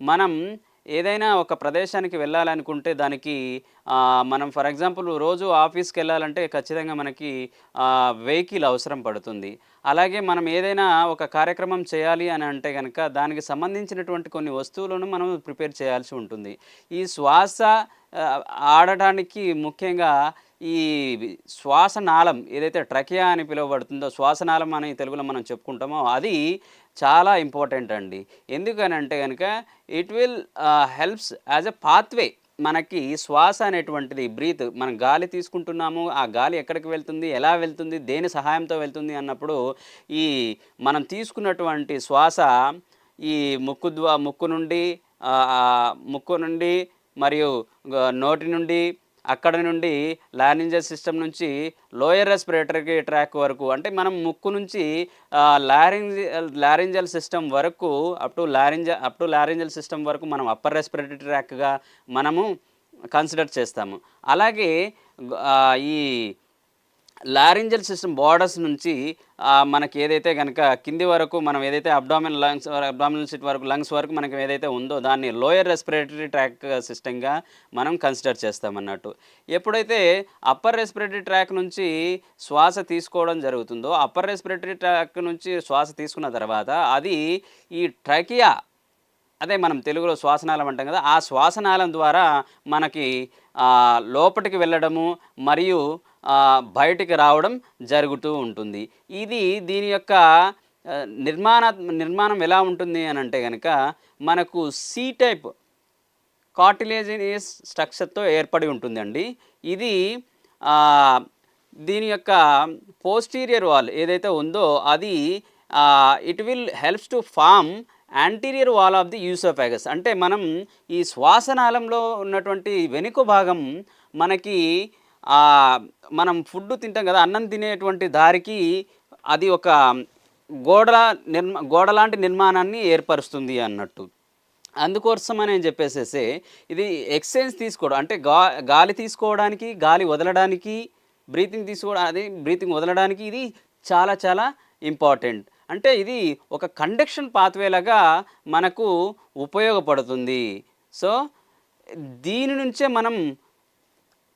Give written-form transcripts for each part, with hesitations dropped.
మనం ఏదైనా ఒక ప్రదేశానికి వెళ్ళాలనుకుంటే దానికి మనం ఫర్ ఎగ్జాంపుల్ రోజు ఆఫీస్‌కెళ్ళాలంటే ఖచ్చితంగా మనకి వెహికల్ అవసరం పడుతుంది. అలాగే మనం ఏదైనా ఒక కార్యక్రమం చేయాలి అని అంటే గనక దానికి సంబంధించినటువంటి కొన్ని వస్తువులను మనం ప్రిపేర్ చేయాల్సి ఉంటుంది. ఈ శ్వాస ఆహ్, ఆడడానికి ముఖ్యంగా ఈ శ్వాసనాళం ఏదైతే ట్రకియా అని పిలువబడుతుందో, శ్వాసనాళం అని తెలుగులో మనం చెప్పుకుంటామో అది చాలా ఇంపార్టెంట్ అండి. ఎందుకనంటే గనక it will helps as a pathway. మనకి శ్వాస అనేటువంటిది మనం గాలి తీసుకుంటున్నాము. ఆ గాలి ఎక్కడికి వెళ్తుంది? ఎలా వెళ్తుంది? దేని సహాయంతో వెళ్తుంది? అన్నప్పుడు ఈ మనం తీసుకున్నటువంటి శ్వాస ఈ ముక్కు నుండి మరియు నోటి నుండి అక్కడ నుండి లారింజల్ సిస్టమ్ నుంచి లోయర్ రెస్పిరేటరీ ట్రాక్ వరకు అంటే మనం ముక్కు నుంచి లారింజల్ సిస్టమ్ వరకు అప్ టు లారింజల్ సిస్టమ్ వరకు మనం అప్పర్ రెస్పిరేటరీ ట్రాక్‌గా మనము కన్సిడర్ చేస్తాము. అలాగే ఈ లారింజల్ సిస్టమ్ బోర్డర్స్ నుంచి మనకి ఏదైతే గనక కింది వరకు మనం ఏదైతే అబ్డామినల్ సిట్ వరకు లంగ్స్ వరకు మనకి ఏదైతే ఉందో దాన్ని లోయర్ రెస్పిరేటరీ ట్రాక్ సిస్టమ్‌గా మనం కన్సిడర్ చేస్తామన్నట్టు. ఎప్పుడైతే అప్పర్ రెస్పిరేటరీ ట్రాక్ నుంచి శ్వాస తీసుకోవడం జరుగుతుందో, అప్పర్ రెస్పిరేటరీ ట్రాక్ నుంచి శ్వాస తీసుకున్న తర్వాత అది ఈ ట్రకియా అదే మనం తెలుగులో శ్వాసనాళం అంటాం కదా! ఆ శ్వాసనాళం ద్వారా మనకి లోపటికి వెళ్ళడము మరియు బయటికి రావడం జరుగుతూ ఉంటుంది. దీని యొక్క నిర్మాణం ఎలా ఉంటుంది అనంటే గనక మనకు సి టైప్ కార్టిలేజినస్ స్ట్రక్చర్‌తో ఏర్పడి ఉంటుందండి. ఇది దీని యొక్క పోస్టీరియర్ వాల్ ఏదైతే ఉందో అది it will helps to form anterior wall of the oesophagus. అంటే మనం ఈ శ్వాసనాళంలో ఉన్నటువంటి వెనుక భాగం మనకి మనం ఫుడ్ తింటాం కదా! అన్నం తినేటువంటి దారికి అది ఒక గోడలాంటి నిర్మాణాన్ని ఏర్పరుస్తుంది అన్నట్టు. అందుకోసమని చెప్పేసేసి ఇది ఎక్స్‌చేంజ్ తీసుకోవడం అంటే గాలి తీసుకోవడానికి, గాలి వదలడానికి, బ్రీతింగ్ వదలడానికి ఇది చాలా చాలా ఇంపార్టెంట్. అంటే ఇది ఒక కండక్షన్ పాత్‌వే లాగా మనకు ఉపయోగపడుతుంది. సో, దీని నుంచే మనం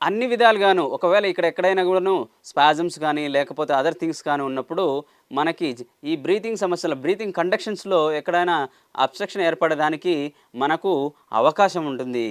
అన్ని విధాలుగాను ఒకవేళ ఎక్కడైనా కూడాను స్పాజమ్స్ కానీ, లేకపోతే అదర్ థింగ్స్ కానీ ఉన్నప్పుడు మనకి ఈ బ్రీతింగ్ కండక్షన్స్‌లో ఎక్కడైనా అబ్‌స్ట్రక్షన్ ఏర్పడడానికి మనకు అవకాశం ఉంటుంది.